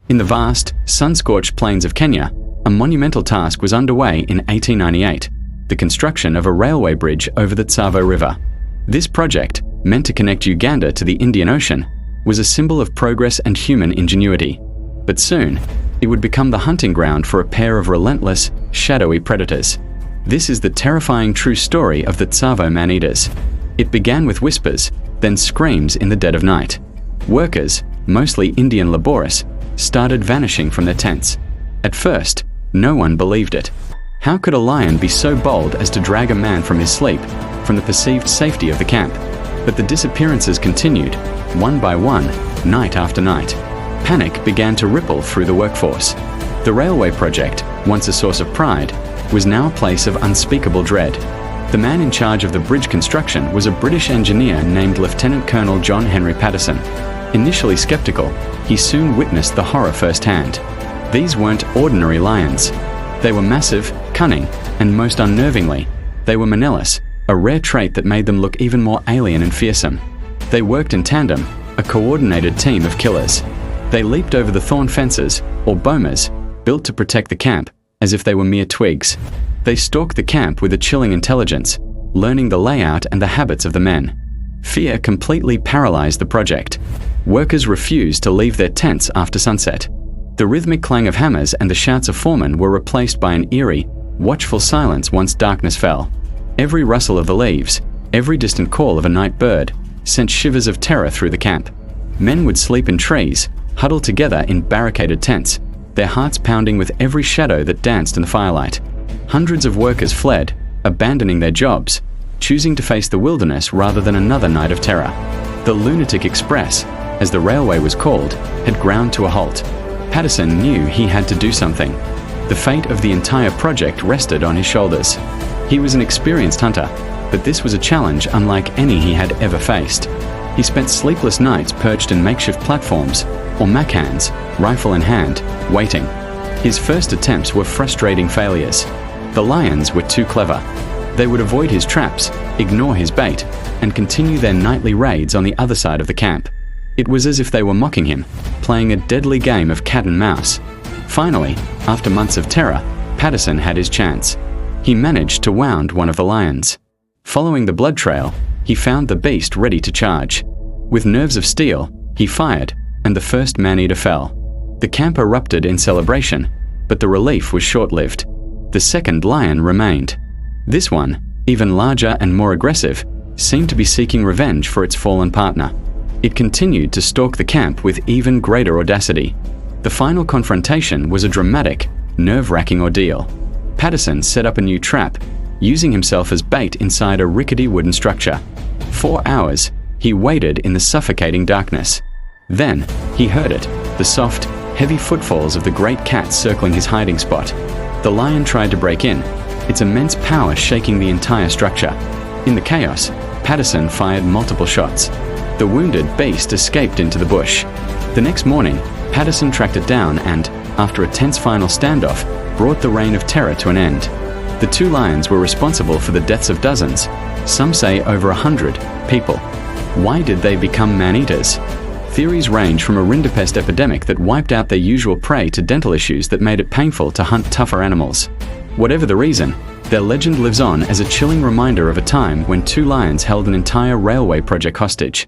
In the vast, sun-scorched plains of Kenya, a monumental task was underway in 1898, the construction of a railway bridge over the Tsavo River. This project, meant to connect Uganda to the Indian Ocean, was a symbol of progress and human ingenuity. But soon, it would become the hunting ground for a pair of relentless, shadowy predators. This is the terrifying true story of the Tsavo Man Eaters. It began with whispers, then screams in the dead of night. Workers, mostly Indian laborists, started vanishing from their tents. At first, no one believed it. How could a lion be so bold as to drag a man from his sleep, from the perceived safety of the camp? But the disappearances continued, one by one, night after night. Panic began to ripple through the workforce. The railway project, once a source of pride, was now a place of unspeakable dread. The man in charge of the bridge construction was a British engineer named Lieutenant Colonel John Henry Patterson. Initially skeptical, he soon witnessed the horror firsthand. These weren't ordinary lions. They were massive, cunning, and most unnervingly, they were maneless, a rare trait that made them look even more alien and fearsome. They worked in tandem, a coordinated team of killers. They leaped over the thorn fences, or bomas, built to protect the camp, as if they were mere twigs. They stalked the camp with a chilling intelligence, learning the layout and the habits of the men. Fear completely paralyzed the project. Workers refused to leave their tents after sunset. The rhythmic clang of hammers and the shouts of foremen were replaced by an eerie, watchful silence once darkness fell. Every rustle of the leaves, every distant call of a night bird, sent shivers of terror through the camp. Men would sleep in trees, huddled together in barricaded tents, their hearts pounding with every shadow that danced in the firelight. Hundreds of workers fled, abandoning their jobs, choosing to face the wilderness rather than another night of terror. The Lunatic Express, as the railway was called, had ground to a halt. Patterson knew he had to do something. The fate of the entire project rested on his shoulders. He was an experienced hunter, but this was a challenge unlike any he had ever faced. He spent sleepless nights perched in makeshift platforms, or macans, rifle in hand, waiting. His first attempts were frustrating failures. The lions were too clever. They would avoid his traps, ignore his bait, and continue their nightly raids on the other side of the camp. It was as if they were mocking him, playing a deadly game of cat and mouse. Finally, after months of terror, Patterson had his chance. He managed to wound one of the lions. Following the blood trail, he found the beast ready to charge. With nerves of steel, he fired, and the first man-eater fell. The camp erupted in celebration, but the relief was short-lived. The second lion remained. This one, even larger and more aggressive, seemed to be seeking revenge for its fallen partner. It continued to stalk the camp with even greater audacity. The final confrontation was a dramatic, nerve-wracking ordeal. Patterson set up a new trap, using himself as bait inside a rickety wooden structure. 4 hours, he waited in the suffocating darkness. Then, he heard it, the soft, heavy footfalls of the great cat circling his hiding spot. The lion tried to break in, its immense power shaking the entire structure. In the chaos, Patterson fired multiple shots. The wounded beast escaped into the bush. The next morning, Patterson tracked it down and, after a tense final standoff, brought the reign of terror to an end. The two lions were responsible for the deaths of dozens, some say over 100, people. Why did they become man-eaters? Theories range from a rinderpest epidemic that wiped out their usual prey to dental issues that made it painful to hunt tougher animals. Whatever the reason, their legend lives on as a chilling reminder of a time when two lions held an entire railway project hostage.